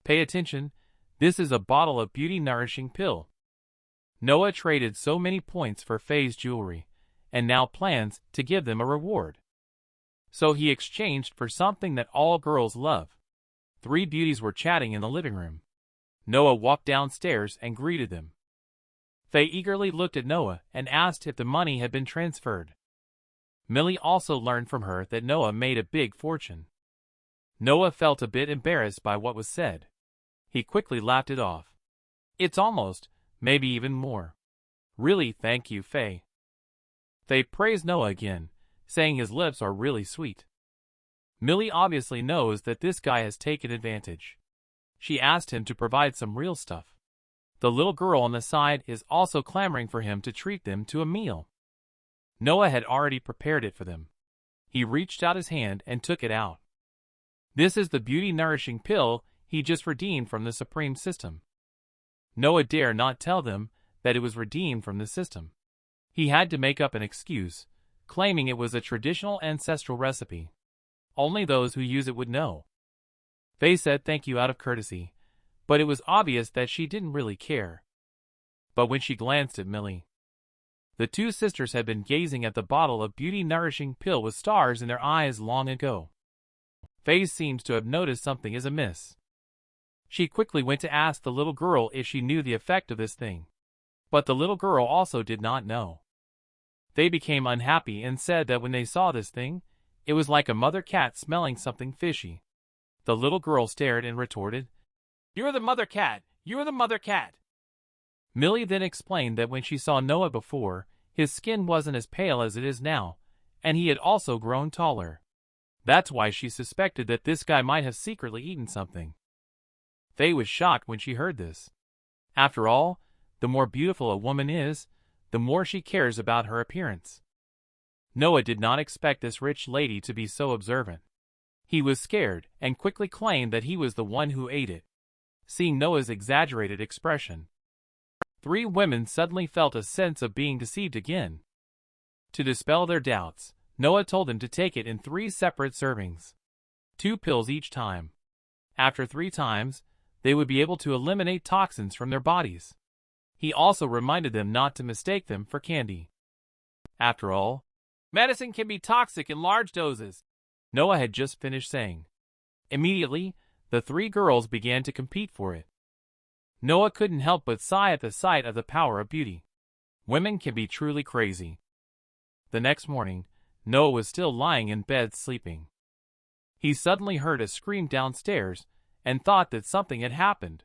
Pay attention, this is a bottle of beauty-nourishing pill. Noah traded so many points for Faye's jewelry, and now plans to give them a reward. So he exchanged for something that all girls love. 3 beauties were chatting in the living room. Noah walked downstairs and greeted them. Faye eagerly looked at Noah and asked if the money had been transferred. Millie also learned from her that Noah made a big fortune. Noah felt a bit embarrassed by what was said. He quickly laughed it off. It's almost, maybe even more. Really, thank you, Faye. Faye praised Noah again, saying his lips are really sweet. Millie obviously knows that this guy has taken advantage. She asked him to provide some real stuff. The little girl on the side is also clamoring for him to treat them to a meal. Noah had already prepared it for them. He reached out his hand and took it out. This is the beauty-nourishing pill he just redeemed from the Supreme System. Noah dare not tell them that it was redeemed from the system. He had to make up an excuse, claiming it was a traditional ancestral recipe. Only those who use it would know. Faye said thank you out of courtesy, but it was obvious that she didn't really care. But when she glanced at Millie, the 2 sisters had been gazing at the bottle of beauty-nourishing pill with stars in their eyes long ago. Faye seems to have noticed something is amiss. She quickly went to ask the little girl if she knew the effect of this thing. But the little girl also did not know. They became unhappy and said that when they saw this thing, it was like a mother cat smelling something fishy. The little girl stared and retorted, "You're the mother cat! You're the mother cat!" Millie then explained that when she saw Noah before, his skin wasn't as pale as it is now, and he had also grown taller. That's why she suspected that this guy might have secretly eaten something. Faye was shocked when she heard this. After all, the more beautiful a woman is, the more she cares about her appearance. Noah did not expect this rich lady to be so observant. He was scared and quickly claimed that he was the one who ate it. Seeing Noah's exaggerated expression, 3 women suddenly felt a sense of being deceived again. To dispel their doubts, Noah told them to take it in 3 separate servings. 2 pills each time. After 3 times, they would be able to eliminate toxins from their bodies. He also reminded them not to mistake them for candy. After all, medicine can be toxic in large doses, Noah had just finished saying. Immediately, the 3 girls began to compete for it. Noah couldn't help but sigh at the sight of the power of beauty. Women can be truly crazy. The next morning, Noah was still lying in bed sleeping. He suddenly heard a scream downstairs and thought that something had happened.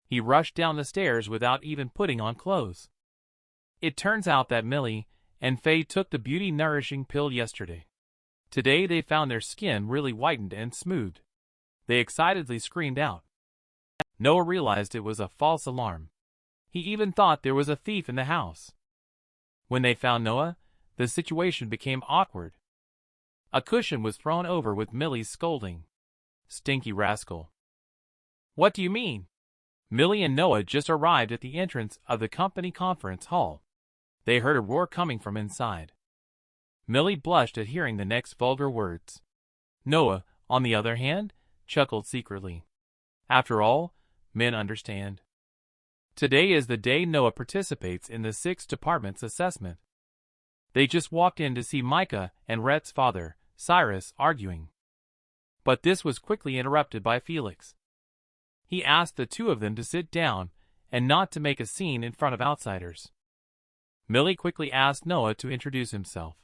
He rushed down the stairs without even putting on clothes. It turns out that Millie and Faye took the beauty-nourishing pill yesterday. Today they found their skin really whitened and smoothed. They excitedly screamed out. Noah realized it was a false alarm. He even thought there was a thief in the house. When they found Noah, the situation became awkward. A cushion was thrown over with Millie's scolding. "Stinky rascal." "What do you mean?" Millie and Noah just arrived at the entrance of the company conference hall. They heard a roar coming from inside. Millie blushed at hearing the next vulgar words. Noah, on the other hand, chuckled secretly. After all, men understand. Today is the day Noah participates in the 6th department's assessment. They just walked in to see Micah and Rhett's father, Cyrus, arguing. But this was quickly interrupted by Felix. He asked the 2 of them to sit down and not to make a scene in front of outsiders. Millie quickly asked Noah to introduce himself.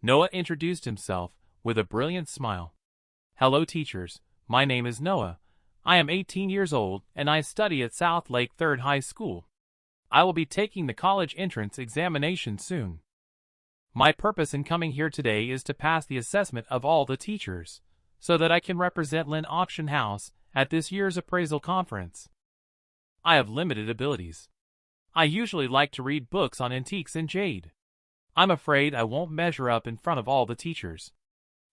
Noah introduced himself with a brilliant smile. "Hello, teachers. My name is Noah. I am 18 years old and I study at South Lake 3rd High School. I will be taking the college entrance examination soon. My purpose in coming here today is to pass the assessment of all the teachers, so that I can represent Lynn Auction House at this year's appraisal conference. I have limited abilities. I usually like to read books on antiques and jade. I'm afraid I won't measure up in front of all the teachers."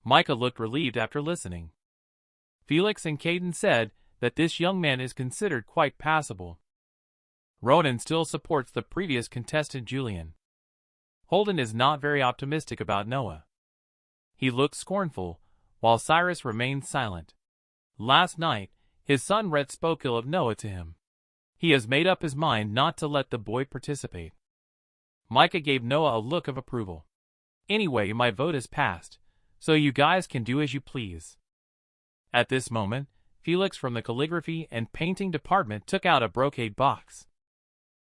Micah looked relieved after listening. Felix and Caden said that this young man is considered quite passable. Ronan still supports the previous contestant Julian. Holden is not very optimistic about Noah. He looked scornful, while Cyrus remained silent. Last night, His son Rhett spoke ill of Noah to him. He has made up his mind not to let the boy participate. Micah gave Noah a look of approval. Anyway, my vote is passed, so you guys can do as you please. At this moment, Felix from the calligraphy and painting department took out a brocade box.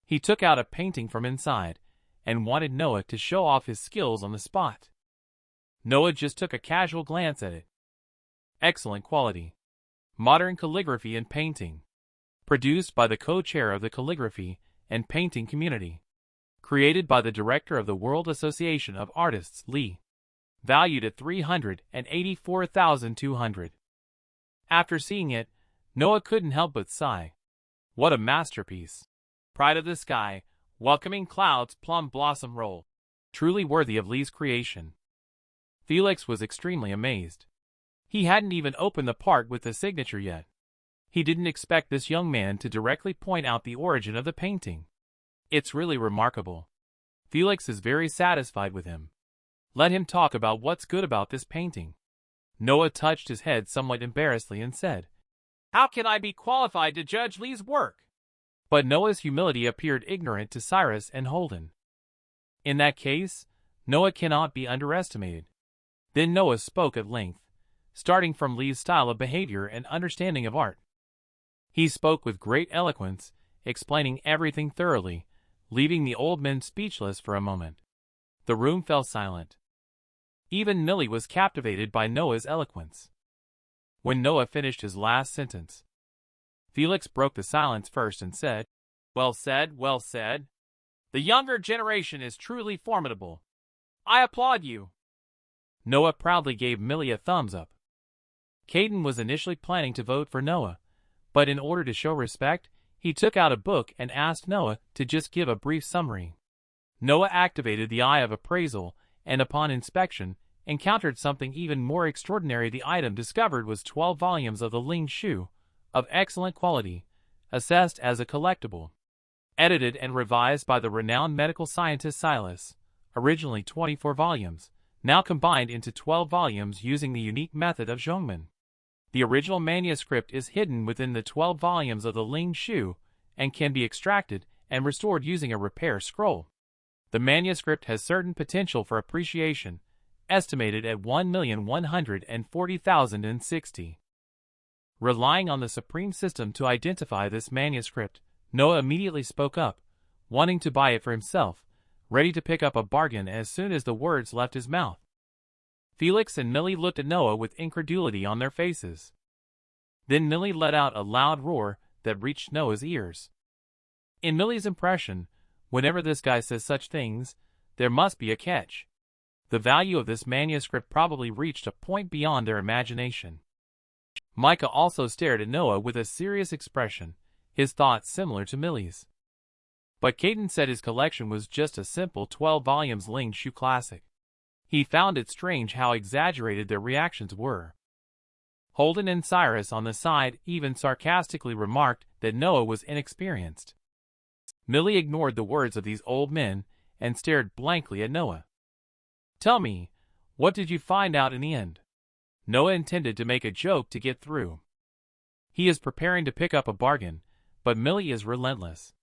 He took out a painting from inside and wanted Noah to show off his skills on the spot. Noah just took a casual glance at it. Excellent quality. Modern calligraphy and painting. Produced by the co-chair of the calligraphy and painting community. Created by the director of the World Association of Artists, Lee. Valued at $384,200. After seeing it, Noah couldn't help but sigh. What a masterpiece. Pride of the sky, welcoming clouds, plum blossom roll. Truly worthy of Lee's creation. Felix was extremely amazed. He hadn't even opened the part with the signature yet. He didn't expect this young man to directly point out the origin of the painting. It's really remarkable. Felix is very satisfied with him. Let him talk about what's good about this painting. Noah touched his head somewhat embarrassedly and said, "How can I be qualified to judge Lee's work?" But Noah's humility appeared ignorant to Cyrus and Holden. In that case, Noah cannot be underestimated. Then Noah spoke at length, starting from Lee's style of behavior and understanding of art. He spoke with great eloquence, explaining everything thoroughly, leaving the old men speechless for a moment. The room fell silent. Even Millie was captivated by Noah's eloquence. When Noah finished his last sentence, Felix broke the silence first and said, "Well said, well said. The younger generation is truly formidable. I applaud you." Noah proudly gave Millie a thumbs up. Caden was initially planning to vote for Noah, but in order to show respect, he took out a book and asked Noah to just give a brief summary. Noah activated the eye of appraisal and upon inspection, encountered something even more extraordinary. The item discovered was 12 volumes of the Ling Shu, of excellent quality, assessed as a collectible. Edited and revised by the renowned medical scientist Silas, originally 24 volumes, now combined into 12 volumes using the unique method of Zhongmen. The original manuscript is hidden within the 12 volumes of the Ling Shu and can be extracted and restored using a repair scroll. The manuscript has certain potential for appreciation, estimated at 1,140,060. Relying on the Supreme System to identify this manuscript, Noah immediately spoke up, wanting to buy it for himself, ready to pick up a bargain as soon as the words left his mouth. Felix and Millie looked at Noah with incredulity on their faces. Then Millie let out a loud roar that reached Noah's ears. In Millie's impression, whenever this guy says such things, there must be a catch. The value of this manuscript probably reached a point beyond their imagination. Micah also stared at Noah with a serious expression, his thoughts similar to Millie's. But Caden said his collection was just a simple 12 volumes Ling Shu classic. He found it strange how exaggerated their reactions were. Holden and Cyrus on the side even sarcastically remarked that Noah was inexperienced. Millie ignored the words of these old men and stared blankly at Noah. "Tell me, what did you find out in the end?" Noah intended to make a joke to get through. He is preparing to pick up a bargain, but Millie is relentless.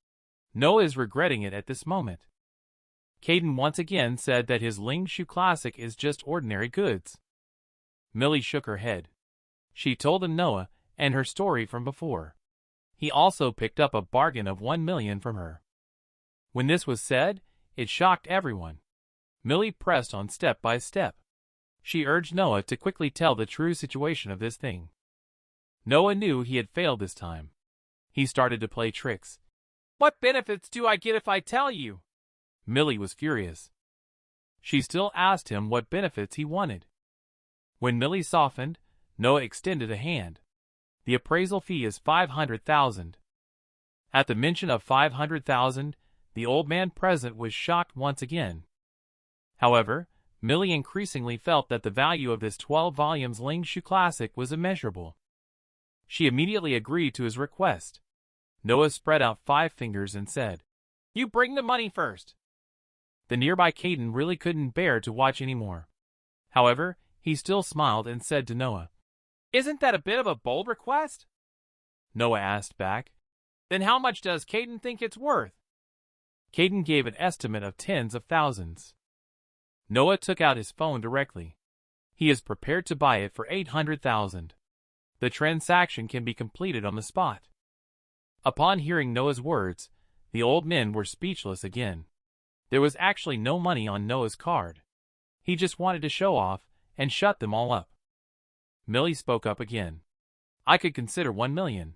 Noah is regretting it at this moment. Caden once again said that his Ling Shu classic is just ordinary goods. Millie shook her head. She told him Noah and her story from before. He also picked up a bargain of 1 million from her. When this was said, it shocked everyone. Millie pressed on step by step. She urged Noah to quickly tell the true situation of this thing. Noah knew he had failed this time. He started to play tricks. "What benefits do I get if I tell you?" Millie was furious. She still asked him what benefits he wanted. When Millie softened, Noah extended a hand. The appraisal fee is 500,000. At the mention of 500,000, the old man present was shocked once again. However, Millie increasingly felt that the value of this 12 volumes Ling Shu classic was immeasurable. She immediately agreed to his request. Noah spread out 5 fingers and said, "You bring the money first." The nearby Caden really couldn't bear to watch anymore. However, he still smiled and said to Noah, "Isn't that a bit of a bold request?" Noah asked back. Then how much does Caden think it's worth? Caden gave an estimate of tens of thousands. Noah took out his phone directly. He is prepared to buy it for 800,000. The transaction can be completed on the spot. Upon hearing Noah's words, the old men were speechless again. There was actually no money on Noah's card. He just wanted to show off and shut them all up. Millie spoke up again. I could consider 1 million.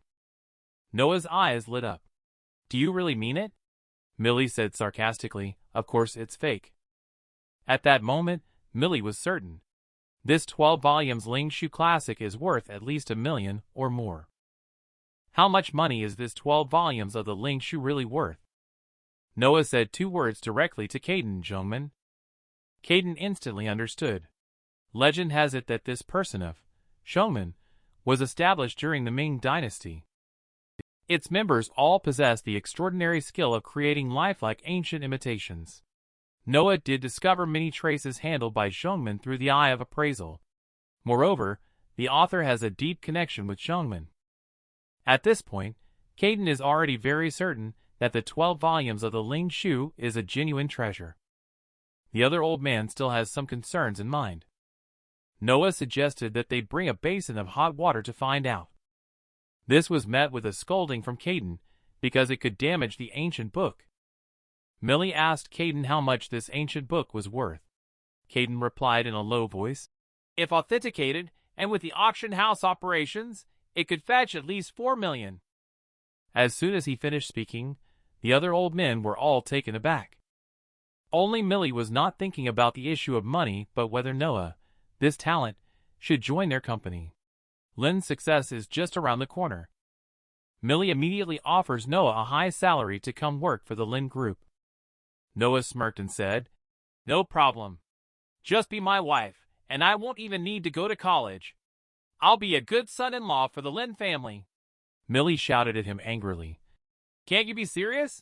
Noah's eyes lit up. Do you really mean it? Millie said sarcastically, of course it's fake. At that moment, Millie was certain. This 12 volumes Ling Shu classic is worth at least 1 million or more. How much money is this 12 volumes of the Ling Shu really worth? Noah said 2 words directly to Caden Jungman. Caden instantly understood. Legend has it that this person of Shungman was established during the Ming Dynasty. Its members all possess the extraordinary skill of creating lifelike ancient imitations. Noah did discover many traces handled by Shungman through the eye of appraisal. Moreover, the author has a deep connection with Shungman. At this point, Caden is already very certain that the 12 volumes of the Ling Shu is a genuine treasure. The other old man still has some concerns in mind. Noah suggested that they bring a basin of hot water to find out. This was met with a scolding from Caden, because it could damage the ancient book. Millie asked Caden how much this ancient book was worth. Caden replied in a low voice, if authenticated, and with the auction house operations, it could fetch at least 4 million. As soon as he finished speaking, the other old men were all taken aback. Only Millie was not thinking about the issue of money but whether Noah, this talent, should join their company. Lin's success is just around the corner. Millie immediately offers Noah a high salary to come work for the Lin Group. Noah smirked and said, no problem. Just be my wife, and I won't even need to go to college. I'll be a good son-in-law for the Lin family. Millie shouted at him angrily. Can't you be serious?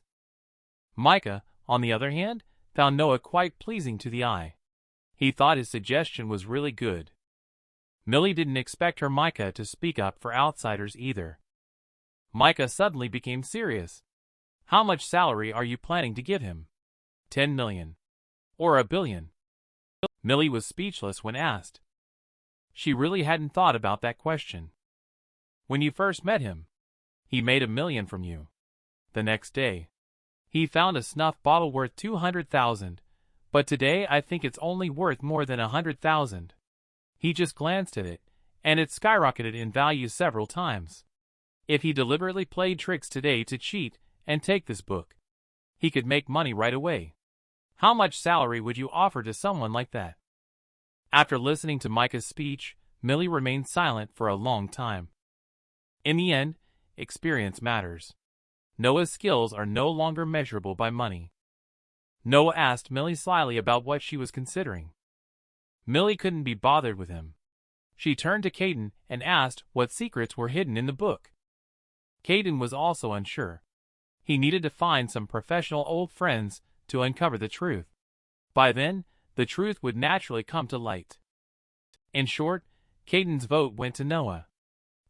Micah, on the other hand, found Noah quite pleasing to the eye. He thought his suggestion was really good. Millie didn't expect her Micah to speak up for outsiders either. Micah suddenly became serious. How much salary are you planning to give him? 10 million. Or 1 billion? Millie was speechless when asked. She really hadn't thought about that question. When you first met him, he made 1 million from you. The next day, he found a snuff bottle worth 200,000, but today I think it's only worth more than 100,000. He just glanced at it, and it skyrocketed in value several times. If he deliberately played tricks today to cheat and take this book, he could make money right away. How much salary would you offer to someone like that? After listening to Micah's speech, Millie remained silent for a long time. In the end, experience matters. Noah's skills are no longer measurable by money. Noah asked Millie slyly about what she was considering. Millie couldn't be bothered with him. She turned to Caden and asked what secrets were hidden in the book. Caden was also unsure. He needed to find some professional old friends to uncover the truth. By then, the truth would naturally come to light. In short, Caden's vote went to Noah.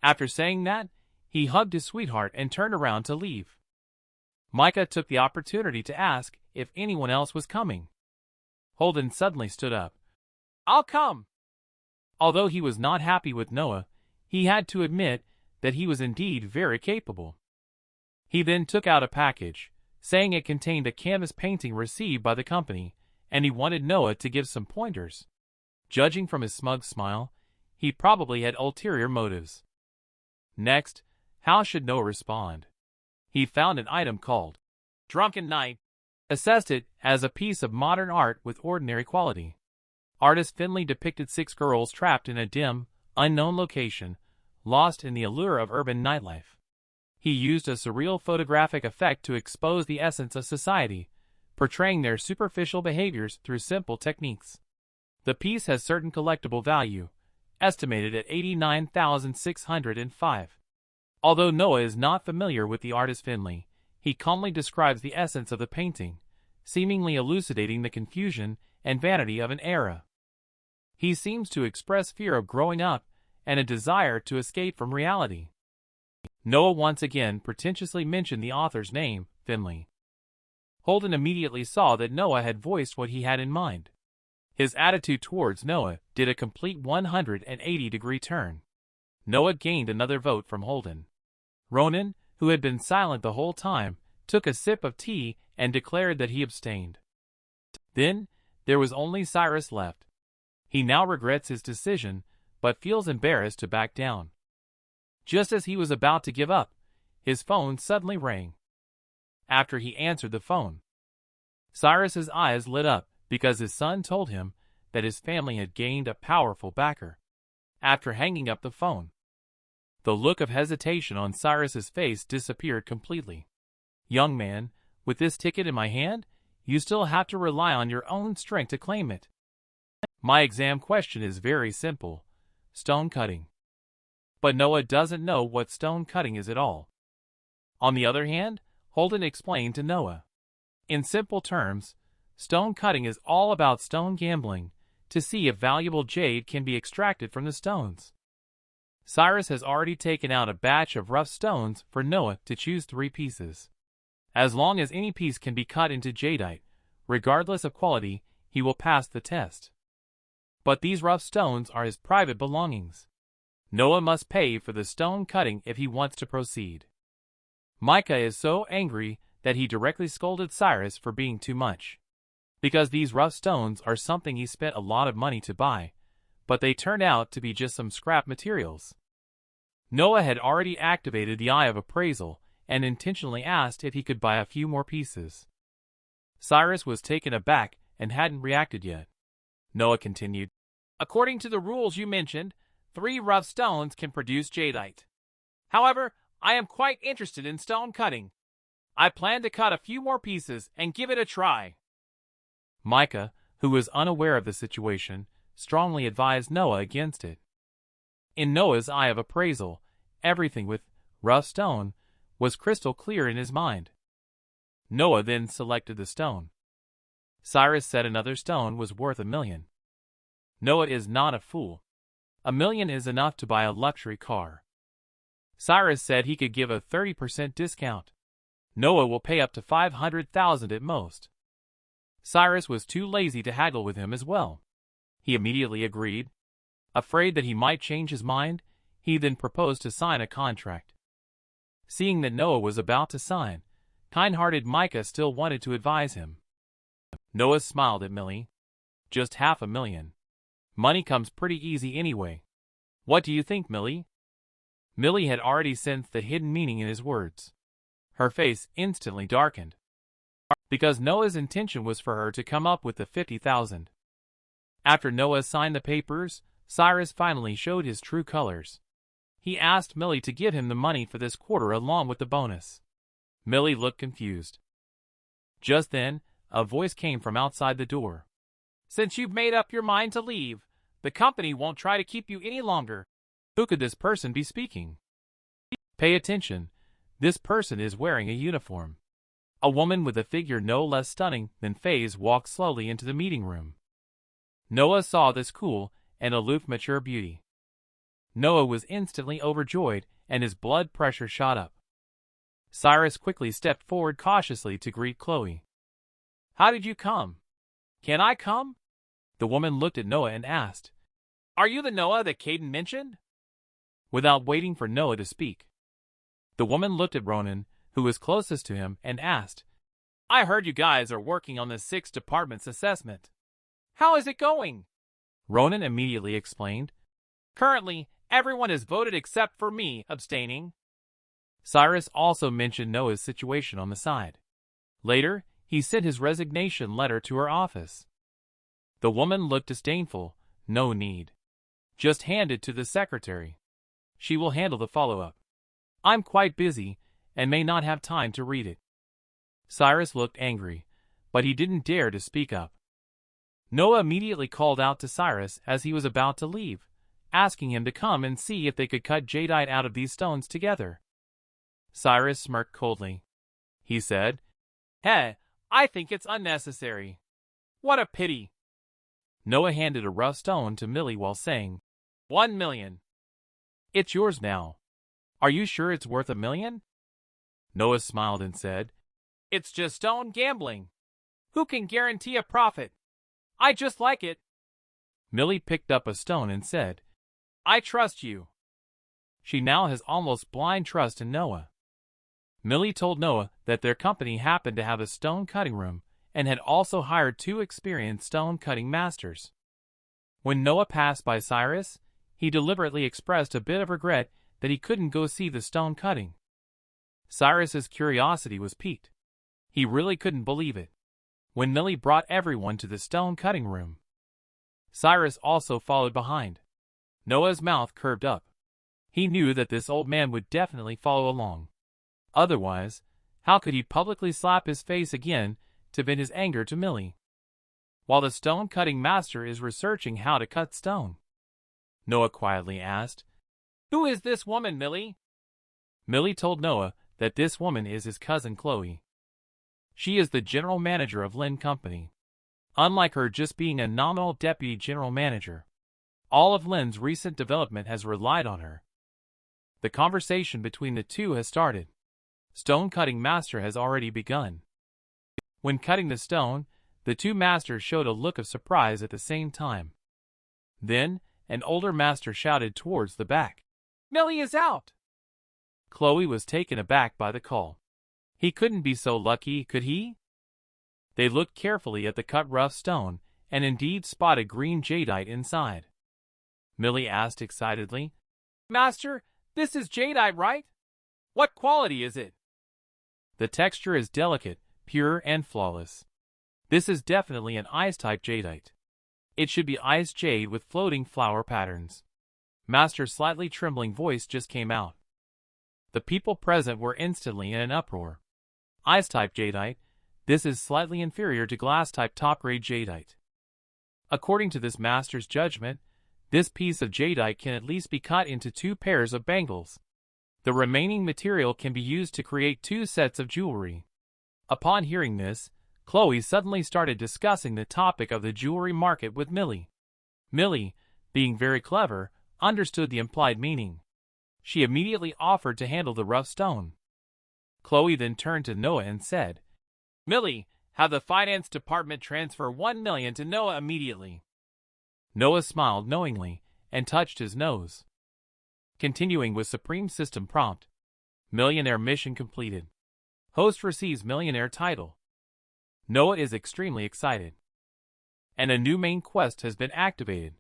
After saying that, he hugged his sweetheart and turned around to leave. Micah took the opportunity to ask if anyone else was coming. Holden suddenly stood up. I'll come. Although he was not happy with Noah, he had to admit that he was indeed very capable. He then took out a package, saying it contained a canvas painting received by the company, and he wanted Noah to give some pointers. Judging from his smug smile, he probably had ulterior motives. Next, how should Noah respond? He found an item called Drunken Night, assessed it as a piece of modern art with ordinary quality. Artist Finley depicted 6 girls trapped in a dim, unknown location, lost in the allure of urban nightlife. He used a surreal photographic effect to expose the essence of society, portraying their superficial behaviors through simple techniques. The piece has certain collectible value, estimated at 89,605. Although Noah is not familiar with the artist Finley, he calmly describes the essence of the painting, seemingly elucidating the confusion and vanity of an era. He seems to express fear of growing up and a desire to escape from reality. Noah once again pretentiously mentioned the author's name, Finley. Holden immediately saw that Noah had voiced what he had in mind. His attitude towards Noah did a complete 180-degree turn. Noah gained another vote from Holden. Ronan, who had been silent the whole time, took a sip of tea and declared that he abstained. Then, there was only Cyrus left. He now regrets his decision, but feels embarrassed to back down. Just as he was about to give up, his phone suddenly rang. After he answered the phone, Cyrus's eyes lit up because his son told him that his family had gained a powerful backer. After hanging up the phone, the look of hesitation on Cyrus's face disappeared completely. "Young man, with this ticket in my hand, you still have to rely on your own strength to claim it. My exam question is very simple: stone cutting." But Noah doesn't know what stone cutting is at all. On the other hand, Holden explained to Noah. In simple terms, stone cutting is all about stone gambling to see if valuable jade can be extracted from the stones. Cyrus has already taken out a batch of rough stones for Noah to choose 3 pieces. As long as any piece can be cut into jadeite, regardless of quality, he will pass the test. But these rough stones are his private belongings. Noah must pay for the stone cutting if he wants to proceed. Micah is so angry that he directly scolded Cyrus for being too much. Because these rough stones are something he spent a lot of money to buy, but they turn out to be just some scrap materials. Noah had already activated the Eye of Appraisal and intentionally asked if he could buy a few more pieces. Cyrus was taken aback and hadn't reacted yet. Noah continued, "According to the rules you mentioned, 3 rough stones can produce jadeite. However, I am quite interested in stone cutting. I plan to cut a few more pieces and give it a try." Micah, who was unaware of the situation, strongly advised Noah against it. In Noah's Eye of Appraisal, everything with rough stone was crystal clear in his mind. Noah then selected the stone. Cyrus said another stone was worth $1 million. Noah is not a fool. $1 million is enough to buy a luxury car. Cyrus said he could give a 30% discount. Noah will pay up to $500,000 at most. Cyrus was too lazy to haggle with him as well. He immediately agreed. Afraid that he might change his mind, he then proposed to sign a contract. Seeing that Noah was about to sign, kind-hearted Micah still wanted to advise him. Noah smiled at Millie. "Just $500,000. Money comes pretty easy anyway. What do you think, Millie?" Millie had already sensed the hidden meaning in his words. Her face instantly darkened. Because Noah's intention was for her to come up with the $50,000. After Noah signed the papers, Cyrus finally showed his true colors. He asked Millie to give him the money for this quarter along with the bonus. Millie looked confused. Just then, a voice came from outside the door. "Since you've made up your mind to leave, the company won't try to keep you any longer." Who could this person be speaking? Pay attention. This person is wearing a uniform. A woman with a figure no less stunning than Faye's walked slowly into the meeting room. Noah saw this cool and aloof mature beauty. Noah was instantly overjoyed and his blood pressure shot up. Cyrus quickly stepped forward cautiously to greet Chloe. "How did you come? Can I come?" The woman looked at Noah and asked, "Are you the Noah that Caden mentioned?" Without waiting for Noah to speak, the woman looked at Ronan, who was closest to him, and asked, "I heard you guys are working on the 6 department's assessment. How is it going?" Ronan immediately explained, "Currently, everyone has voted except for me abstaining." Cyrus also mentioned Noah's situation on the side. Later, he sent his resignation letter to her office. The woman looked disdainful. "No need. Just hand it to the secretary. She will handle the follow-up. I'm quite busy and may not have time to read it." Cyrus looked angry, but he didn't dare to speak up. Noah immediately called out to Cyrus as he was about to leave, asking him to come and see if they could cut jadeite out of these stones together. Cyrus smirked coldly. He said, "Hey, I think it's unnecessary. What a pity." Noah handed a rough stone to Millie while saying, "$1 million. It's yours now. Are you sure it's worth $1 million? Noah smiled and said, It's just stone gambling. Who can guarantee a profit? I just like it. Millie picked up a stone and said, I trust you. She now has almost blind trust in Noah. Millie told Noah that their company happened to have a stone cutting room and had also hired 2 experienced stone cutting masters. When Noah passed by Cyrus, he deliberately expressed a bit of regret that he couldn't go see the stone cutting. Cyrus's curiosity was piqued. He really couldn't believe it. When Millie brought everyone to the stone cutting room, Cyrus also followed behind. Noah's mouth curved up. He knew that this old man would definitely follow along. Otherwise, how could he publicly slap his face again to vent his anger to Millie, while the stone cutting master is researching how to cut stone? Noah quietly asked, Who is this woman, Millie? Millie told Noah that this woman is his cousin Chloe. She is the general manager of Lin Company. Unlike her just being a nominal deputy general manager, all of Lin's recent development has relied on her. The conversation between the two has started. Stone cutting master has already begun. When cutting the stone, the 2 masters showed a look of surprise at the same time. Then, an older master shouted towards the back, Millie is out! Chloe was taken aback by the call. He couldn't be so lucky, could he? They looked carefully at the cut rough stone and indeed spotted green jadeite inside. Millie asked excitedly, Master, this is jadeite, right? What quality is it? The texture is delicate, pure, and flawless. This is definitely an ice-type jadeite. It should be ice jade with floating flower patterns. Master's slightly trembling voice just came out. The people present were instantly in an uproar. Ice-type jadeite, this is slightly inferior to glass-type top-grade jadeite. According to this master's judgment, this piece of jadeite can at least be cut into 2 pairs of bangles. The remaining material can be used to create 2 sets of jewelry. Upon hearing this, Chloe suddenly started discussing the topic of the jewelry market with Millie. Millie, being very clever, understood the implied meaning. She immediately offered to handle the rough stone. Chloe then turned to Noah and said, Millie, have the finance department transfer $1 million to Noah immediately. Noah smiled knowingly and touched his nose. Continuing with Supreme System prompt. Millionaire mission completed. Host receives millionaire title. Noah is extremely excited. And a new main quest has been activated.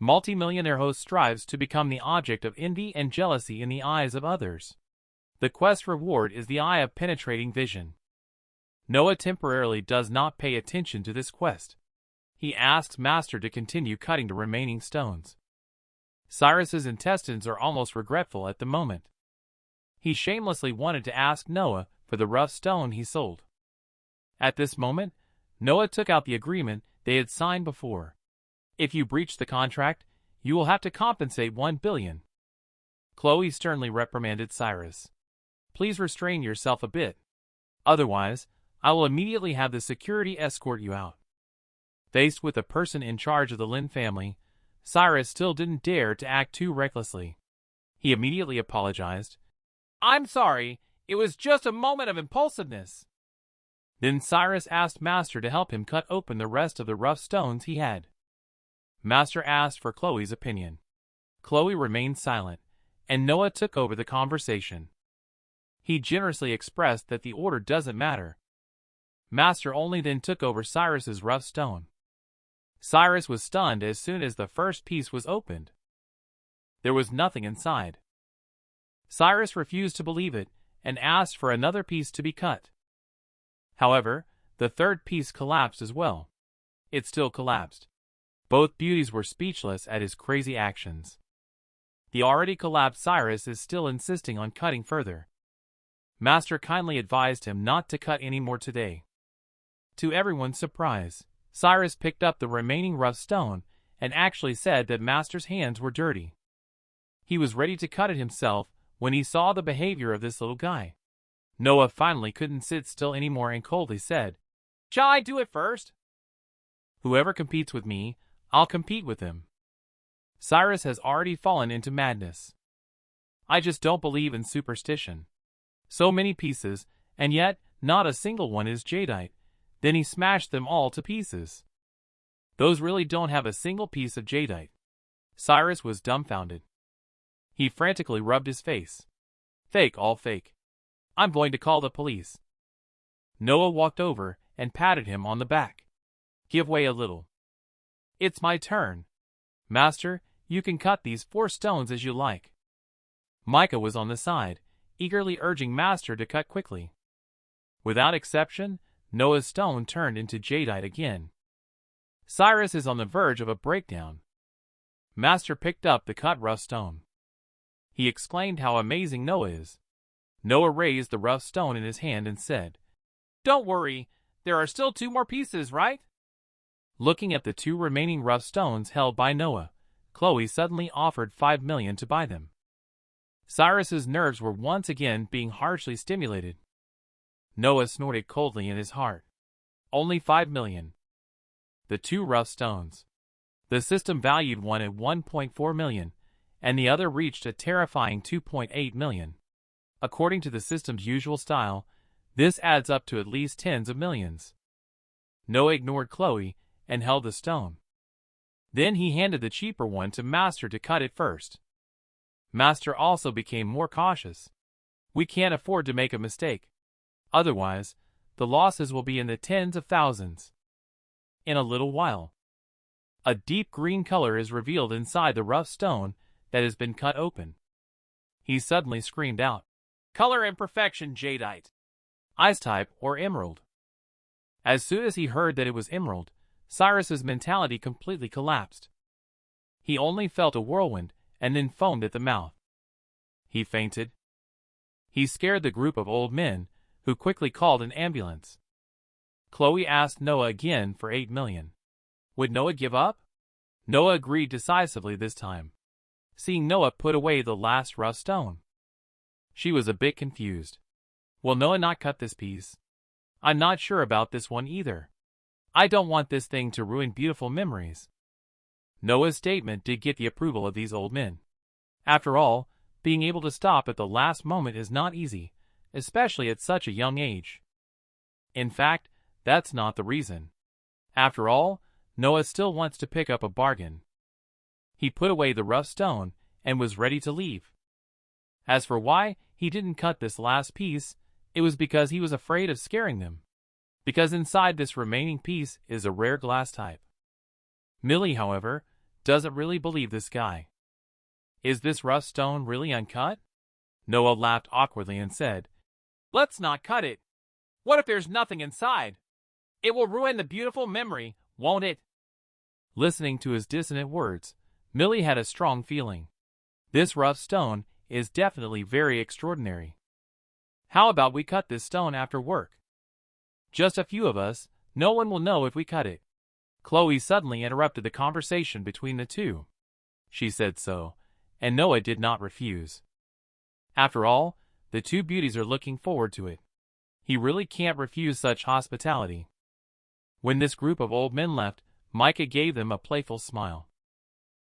Multi-millionaire host strives to become the object of envy and jealousy in the eyes of others. The quest reward is the Eye of Penetrating Vision. Noah temporarily does not pay attention to this quest. He asks Master to continue cutting the remaining stones. Cyrus's intestines are almost regretful at the moment. He shamelessly wanted to ask Noah for the rough stone he sold. At this moment, Noah took out the agreement they had signed before. If you breach the contract, you will have to compensate $1 billion. Chloe sternly reprimanded Cyrus. Please restrain yourself a bit. Otherwise, I will immediately have the security escort you out. Faced with a person in charge of the Lin family, Cyrus still didn't dare to act too recklessly. He immediately apologized. I'm sorry, it was just a moment of impulsiveness. Then Cyrus asked Master to help him cut open the rest of the rough stones he had. Master asked for Chloe's opinion. Chloe remained silent, and Noah took over the conversation. He generously expressed that the order doesn't matter. Master only then took over Cyrus's rough stone. Cyrus was stunned as soon as the first piece was opened. There was nothing inside. Cyrus refused to believe it and asked for another piece to be cut. However, the third piece collapsed as well. It still collapsed. Both beauties were speechless at his crazy actions. The already collapsed Cyrus is still insisting on cutting further. Master kindly advised him not to cut any more today. To everyone's surprise, Cyrus picked up the remaining rough stone and actually said that Master's hands were dirty. He was ready to cut it himself when he saw the behavior of this little guy. Noah finally couldn't sit still anymore and coldly said, Shall I do it first? Whoever competes with me, I'll compete with him. Cyrus has already fallen into madness. I just don't believe in superstition. So many pieces, and yet not a single one is jadeite. Then he smashed them all to pieces. Those really don't have a single piece of jadeite. Cyrus was dumbfounded. He frantically rubbed his face. Fake, all fake. I'm going to call the police. Noah walked over and patted him on the back. Give way a little. It's my turn. Master, you can cut these 4 stones as you like. Micah was on the side, eagerly urging Master to cut quickly. Without exception, Noah's stone turned into jadeite again. Cyrus is on the verge of a breakdown. Master picked up the cut rough stone. He explained how amazing Noah is. Noah raised the rough stone in his hand and said, Don't worry, there are still 2 more pieces, right? Looking at the 2 remaining rough stones held by Noah, Chloe suddenly offered 5 million to buy them. Cyrus's nerves were once again being harshly stimulated. Noah snorted coldly in his heart. Only 5 million. The 2 rough stones. The system valued one at 1.4 million, and the other reached a terrifying 2.8 million. According to the system's usual style, this adds up to at least tens of millions. Noah ignored Chloe and held the stone. Then he handed the cheaper one to Master to cut it first. Master also became more cautious. We can't afford to make a mistake. Otherwise, the losses will be in the tens of thousands. In a little while, a deep green color is revealed inside the rough stone that has been cut open. He suddenly screamed out, Color and perfection jadeite. Ice type or emerald. As soon as he heard that it was emerald, Cyrus's mentality completely collapsed. He only felt a whirlwind and then foamed at the mouth. He fainted. He scared the group of old men, who quickly called an ambulance. Chloe asked Noah again for 8 million. Would Noah give up? Noah agreed decisively this time, seeing Noah put away the last rough stone. She was a bit confused. Will Noah not cut this piece? I'm not sure about this one either. I don't want this thing to ruin beautiful memories. Noah's statement did get the approval of these old men. After all, being able to stop at the last moment is not easy, especially at such a young age. In fact, that's not the reason. After all, Noah still wants to pick up a bargain. He put away the rough stone and was ready to leave. As for why he didn't cut this last piece, it was because he was afraid of scaring them. Because inside this remaining piece is a rare glass type. Millie, however, doesn't really believe this guy. Is this rough stone really uncut? Noah laughed awkwardly and said, Let's not cut it. What if there's nothing inside? It will ruin the beautiful memory, won't it? Listening to his dissonant words, Millie had a strong feeling. This rough stone is definitely very extraordinary. How about we cut this stone after work? Just a few of us, no one will know if we cut it. Chloe suddenly interrupted the conversation between the two. She said so, and Noah did not refuse. After all, the 2 beauties are looking forward to it. He really can't refuse such hospitality. When this group of old men left, Micah gave them a playful smile.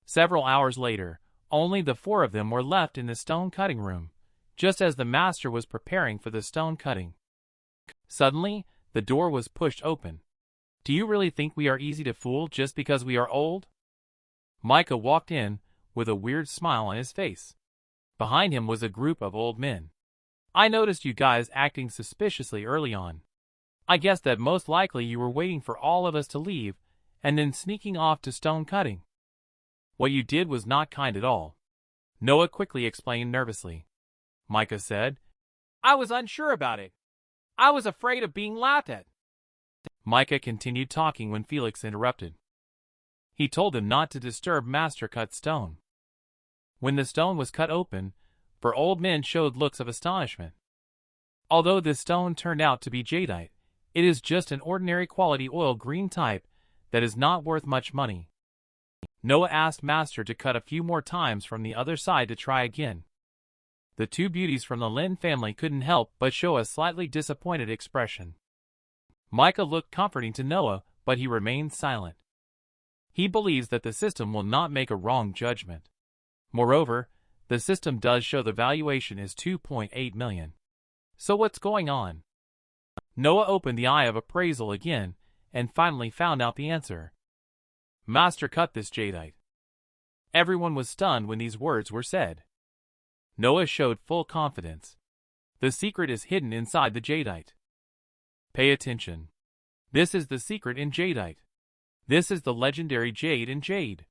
Several hours later, only the 4 of them were left in the stone cutting room, just as the master was preparing for the stone cutting. Suddenly, the door was pushed open. Do you really think we are easy to fool just because we are old? Micah walked in, with a weird smile on his face. Behind him was a group of old men. I noticed you guys acting suspiciously early on. I guess that most likely you were waiting for all of us to leave, and then sneaking off to stone cutting. What you did was not kind at all. Noah quickly explained nervously. Micah said, I was unsure about it. I was afraid of being laughed at. Micah continued talking when Felix interrupted. He told him not to disturb Master cut stone. When the stone was cut open, 4 old men showed looks of astonishment. Although this stone turned out to be jadeite, it is just an ordinary quality oil green type that is not worth much money. Noah asked Master to cut a few more times from the other side to try again. The 2 beauties from the Lin family couldn't help but show a slightly disappointed expression. Micah looked comforting to Noah, but he remained silent. He believes that the system will not make a wrong judgment. Moreover, the system does show the valuation is 2.8 million. So what's going on? Noah opened the eye of appraisal again and finally found out the answer. Master cut this jadeite. Everyone was stunned when these words were said. Noah showed full confidence. The secret is hidden inside the jadeite. Pay attention. This is the secret in jadeite. This is the legendary jade in jade.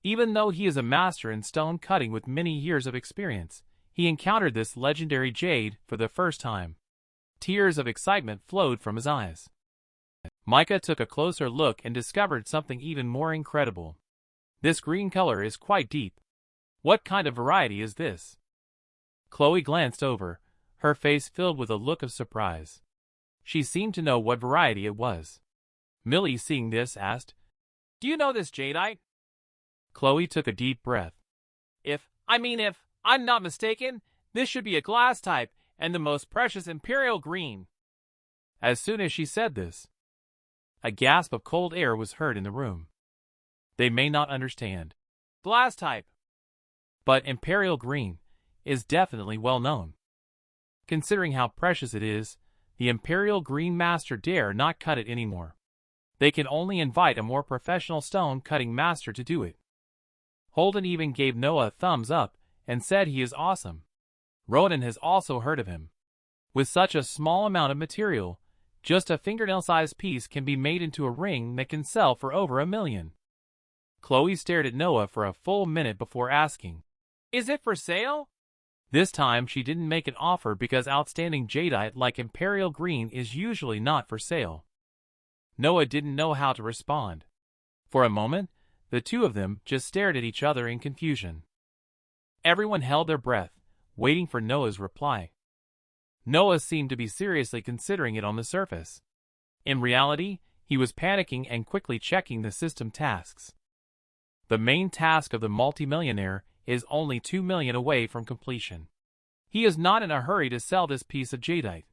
Even though he is a master in stone cutting with many years of experience, he encountered this legendary jade for the first time. Tears of excitement flowed from his eyes. Micah took a closer look and discovered something even more incredible. This green color is quite deep. What kind of variety is this? Chloe glanced over, her face filled with a look of surprise. She seemed to know what variety it was. Millie, seeing this, asked, "Do you know this jadeite?" Chloe took a deep breath. If I'm not mistaken, this should be a glass type and the most precious imperial green." As soon as she said this, a gasp of cold air was heard in the room. They may not understand. Glass type. But imperial green is definitely well known. Considering how precious it is, the imperial green master dare not cut it anymore. They can only invite a more professional stone cutting master to do it. Holden even gave Noah a thumbs up and said he is awesome. Ronan has also heard of him. With such a small amount of material, just a fingernail-sized piece can be made into a ring that can sell for over $1 million. Chloe stared at Noah for a full minute before asking, "Is it for sale?" This time she didn't make an offer because outstanding jadeite like imperial green is usually not for sale. Noah didn't know how to respond. For a moment, the two of them just stared at each other in confusion. Everyone held their breath, waiting for Noah's reply. Noah seemed to be seriously considering it on the surface. In reality, he was panicking and quickly checking the system tasks. The main task of the multimillionaire is only 2 million away from completion. He is not in a hurry to sell this piece of jadeite.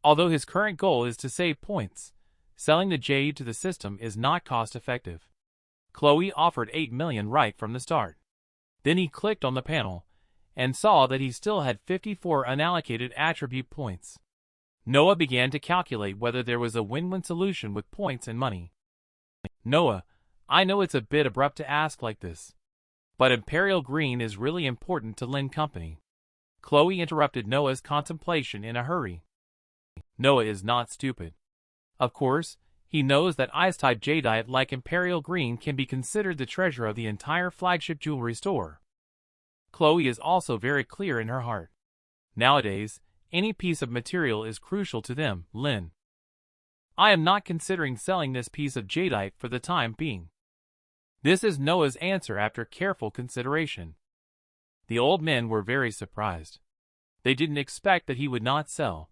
Although his current goal is to save points, selling the jade to the system is not cost-effective. Chloe offered 8 million right from the start. Then he clicked on the panel and saw that he still had 54 unallocated attribute points. Noah began to calculate whether there was a win-win solution with points and money. "Noah, I know it's a bit abrupt to ask like this, but imperial green is really important to Lin Company." Chloe interrupted Noah's contemplation in a hurry. Noah is not stupid. Of course, he knows that ice-type jadeite like imperial green can be considered the treasure of the entire flagship jewelry store. Chloe is also very clear in her heart. Nowadays, any piece of material is crucial to them, Lin. "I am not considering selling this piece of jadeite for the time being." This is Noah's answer after careful consideration. The old men were very surprised. They didn't expect that he would not sell.